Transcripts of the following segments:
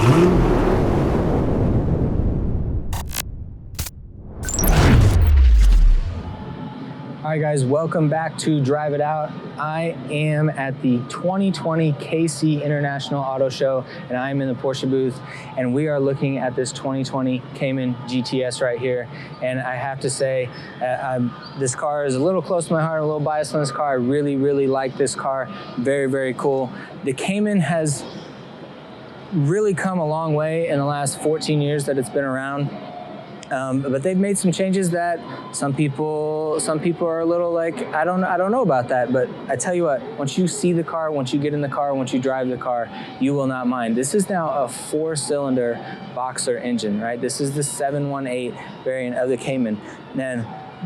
All right, guys, welcome back to Drive It Out. I am at the 2020 KC International Auto Show, and I'm in the Porsche booth, and we are looking at this 2020 Cayman GTS right here. And I have to say, this car is a little close to my heart, a little biased on this car. I really, really like this car. Very, very cool. The Cayman has really come a long way in the last 14 years that it's been around. But they've made some changes that some people are a little like, I don't know about that. But I tell you what, once you see the car, once you get in the car, once you drive the car, you will not mind. This is now a 4-cylinder boxer engine, right? This is the 718 variant of the Cayman.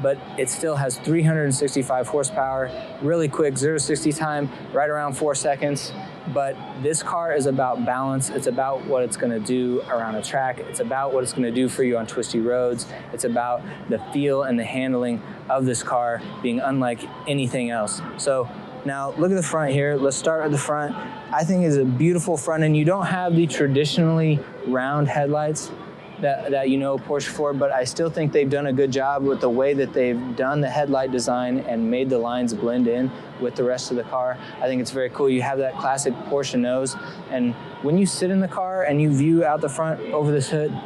But it still has 365 horsepower, really quick 0 to 60 time, right around 4 seconds. But this car is about balance. It's about what it's going to do around a track. It's about what it's going to do for you on twisty roads. It's about the feel and the handling of this car being unlike anything else. So now look at the front here. Let's start at the front. I think it's a beautiful front end. You don't have the traditionally round headlights that you know Porsche for, but I still think they've done a good job with the way that they've done the headlight design and made the lines blend in with the rest of the car. I think it's very cool. You have that classic Porsche nose, and when you sit in the car and you view out the front over this hood,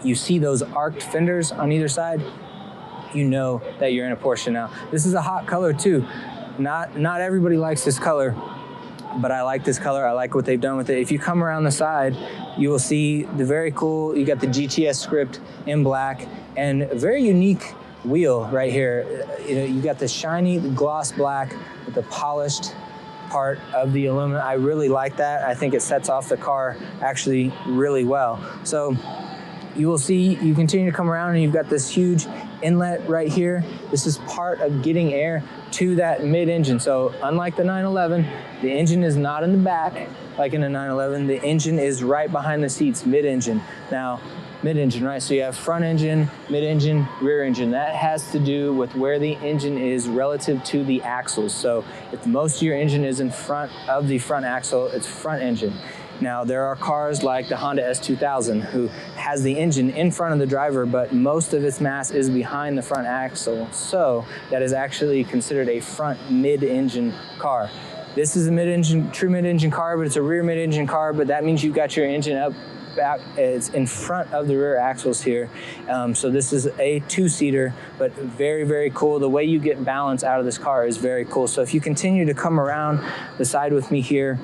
you see those arced fenders on either side. You know that you're in a Porsche now. This is a hot color too. Not everybody likes this color, but I like this color. I like what they've done with it. If you come around the side, you will see the very cool, you got the GTS script in black and a very unique wheel right here. You got the shiny gloss black with the polished part of the aluminum. I really like that. I think it sets off the car actually really well. So you will see, you continue to come around and you've got this huge inlet right here. This is part of getting air to that mid-engine. So unlike the 911, the engine is not in the back like in a 911. The engine is right behind the seats, mid-engine. Now, mid-engine, right? So you have front engine, mid-engine, rear engine. That has to do with where the engine is relative to the axles. So if most of your engine is in front of the front axle, it's front engine. Now, there are cars like the Honda S2000 who has the engine in front of the driver, but most of its mass is behind the front axle. So that is actually considered a front mid-engine car. This is a mid-engine, true mid-engine car, but it's a rear mid-engine car, but that means you've got your engine up back, it's in front of the rear axles here. So this is a 2-seater, but very, very cool. The way you get balance out of this car is very cool. So if you continue to come around the side with me here,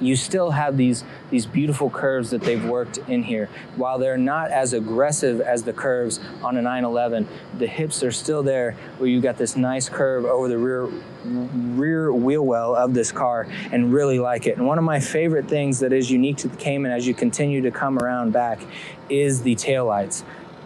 you still have these beautiful curves that they've worked in here. While they're not as aggressive as the curves on a 911, the hips are still there where you got this nice curve over the rear wheel well of this car, and really like it. And one of my favorite things that is unique to the Cayman as you continue to come around back is the taillights.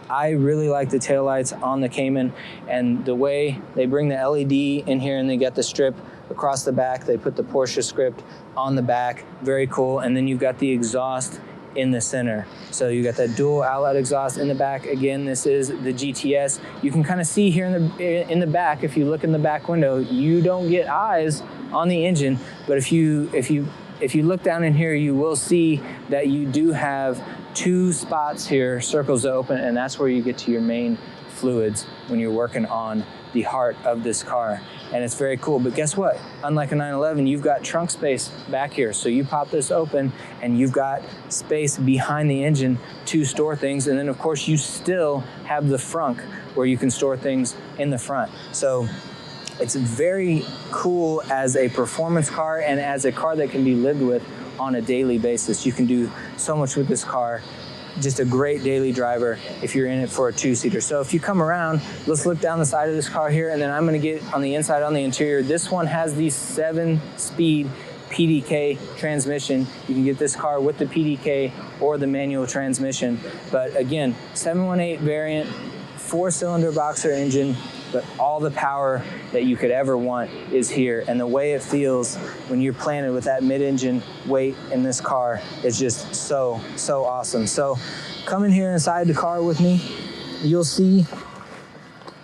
I really like the taillights on the Cayman, and the way they bring the LED in here and they get the strip across the back. They put the Porsche script on the back, very cool. And then you've got the exhaust in the center. So you got that dual outlet exhaust in the back. Again, this is the GTS. You can kind of see here in the back, if you look in the back window, you don't get eyes on the engine, but if you look down in here, you will see that you do have 2 spots here, circles to open, and that's where you get to your main fluids when you're working on the heart of this car. And it's very cool. But guess what? Unlike a 911, you've got trunk space back here. So you pop this open and you've got space behind the engine to store things. And then of course you still have the frunk where you can store things in the front. So it's very cool as a performance car and as a car that can be lived with on a daily basis. You can do so much with this car. Just a great daily driver if you're in it for a 2-seater. So if you come around, let's look down the side of this car here, and then I'm gonna get on the inside on the interior. This one has the 7-speed PDK transmission. You can get this car with the PDK or the manual transmission. But again, 718 variant, 4-cylinder boxer engine, but all the power that you could ever want is here. And the way it feels when you're planted with that mid-engine weight in this car is just so, so awesome. So come in here inside the car with me. You'll see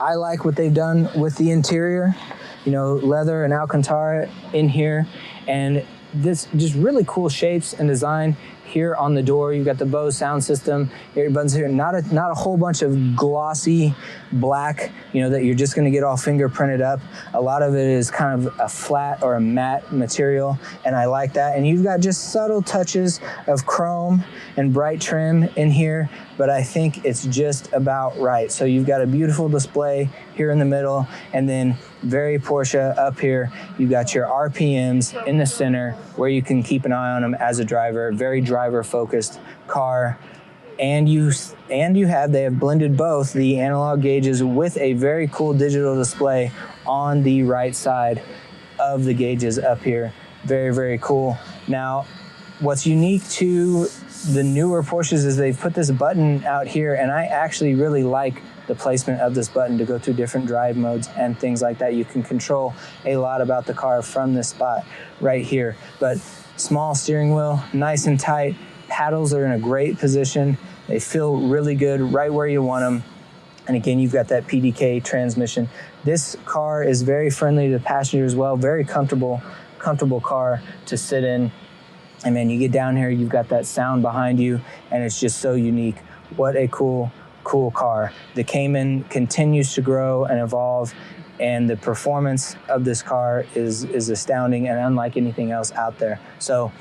I like what they've done with the interior, you know, leather and Alcantara in here. And this just really cool shapes and design here on the door. You've got the Bose sound system, earbuds here. Not a whole bunch of glossy black, you know, that you're just gonna get all fingerprinted up. A lot of it is kind of a flat or a matte material, and I like that. And you've got just subtle touches of chrome and bright trim in here, but I think it's just about right. So you've got a beautiful display here in the middle, and then very Porsche up here. You've got your RPMs in the center where you can keep an eye on them as a driver. Very driver focused car. And they have blended both the analog gauges with a very cool digital display on the right side of the gauges up here. Very, very cool. Now, what's unique to the newer Porsches is they've put this button out here, and I actually really like the placement of this button to go through different drive modes and things like that. You can control a lot about the car from this spot right here. But small steering wheel, nice and tight. Paddles are in a great position. They feel really good right where you want them. And again, you've got that PDK transmission. This car is very friendly to passengers as well. Very comfortable car to sit in. And man, you get down here, you've got that sound behind you, and it's just so unique. What a cool car. The Cayman continues to grow and evolve, and the performance of this car is astounding and unlike anything else out there. So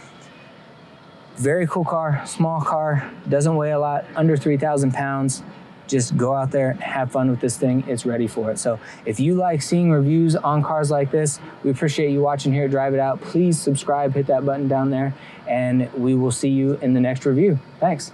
very cool car, small car, doesn't weigh a lot, under 3,000 pounds. Just go out there, have fun with this thing. It's ready for it. So if you like seeing reviews on cars like this, we appreciate you watching here at Drive It Out. Please subscribe, hit that button down there, and we will see you in the next review. Thanks.